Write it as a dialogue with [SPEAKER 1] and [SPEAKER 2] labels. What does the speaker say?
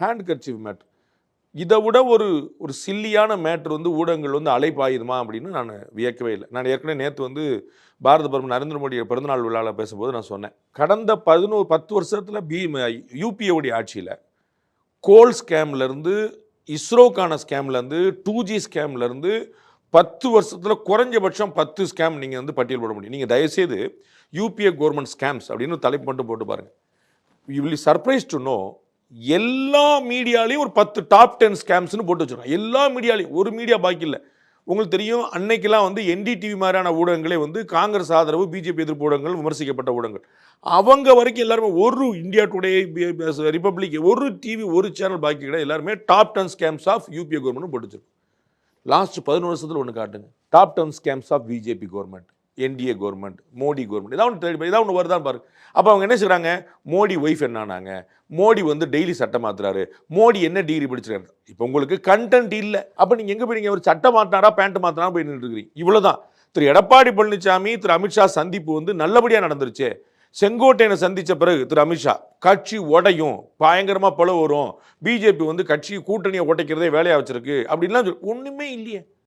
[SPEAKER 1] Hand kerchief matter. இதை விட ஒரு ஒரு சில்லியான மேட்ரு வந்து ஊடகங்கள் வந்து அலைப்பாயுதுமா அப்படின்னு நான் வியக்கவே இல்லை. நான் ஏற்கனவே நேற்று வந்து பாரத பிரதமர் நரேந்திர மோடி பிறந்தநாள் விழாவில் பேசும்போது நான் சொன்னேன், கடந்த 10 வருஷத்தில் யூபிஏவுடைய ஆட்சியில் கோல் ஸ்கேம்லேருந்து, இஸ்ரோக்கான ஸ்கேம்லேருந்து, 2G ஸ்கேம்லேருந்து 10 வருஷத்தில் குறைஞ்சபட்சம் 10 ஸ்கேம் நீங்கள் வந்து பட்டியல் போட முடியும். நீங்கள் தயவுசெய்து யூபிஏ கவர்மெண்ட் ஸ்கேம்ஸ் அப்படின்னு தலைப்பு மட்டும் போட்டு பாருங்கள். You will surprise to know, எல்லா மீடியாலையும் ஒரு 10 டாப் 10 ஸ்கேம்ஸ்னு போட்டு வச்சுருக்கோம். எல்லா மீடியாலையும், ஒரு மீடியா பாக்கி இல்லை. உங்களுக்கு தெரியும், அன்னைக்கெல்லாம் வந்து என்டிடிவி மாதிரியான ஊடகங்களே வந்து காங்கிரஸ் ஆதரவு, பிஜேபி எதிர்ப்பு ஊடகங்கள், விமர்சிக்கப்பட்ட ஊடகங்கள், அவங்க வரைக்கும் எல்லாருமே ஒரு இந்தியா டுடே, ரிப்பப்ளிக், ஒரு டிவி, ஒரு சேனல் பாக்கி கிடையாது. எல்லாருமே top 10 scams of UPA government போட்டு வச்சிருக்கோம். லாஸ்ட் 11 வருஷத்தில் ஒன்று காட்டுங்க, top 10 scams of BJP government, NDA government, Modi government, ஏதாவது ஒன்று வருதான் பாருங்க. அப்போ அவங்க என்ன செய்கிறாங்க, மோடி ஒய்ஃப் என்னானாங்க, மோடி வந்து டெய்லி சட்டம் மாத்துறாரு, மோடி என்ன டிகிரி படிச்சிருக்காரு. இப்போ உங்களுக்கு கண்டென்ட் இல்லை, அப்போ நீங்கள் எங்கே போய் ஒரு சட்டம் மாற்றினாரா பேண்ட் மாற்றினா போய் நின்றுருக்கிறீங்க. இவ்வளோதான். திரு எடப்பாடி பழனிசாமி, திரு அமித்ஷா சந்திப்பு வந்து நல்லபடியாக நடந்துருச்சு. செங்கோட்டையனை சந்தித்த பிறகு திரு அமித்ஷா, கட்சி உடையும், பயங்கரமாக பழு வரும், பிஜேபி வந்து கட்சி கூட்டணியை உடைக்கிறதே வேலையாக வச்சிருக்கு அப்படின்லாம் ஒன்றுமே இல்லையே.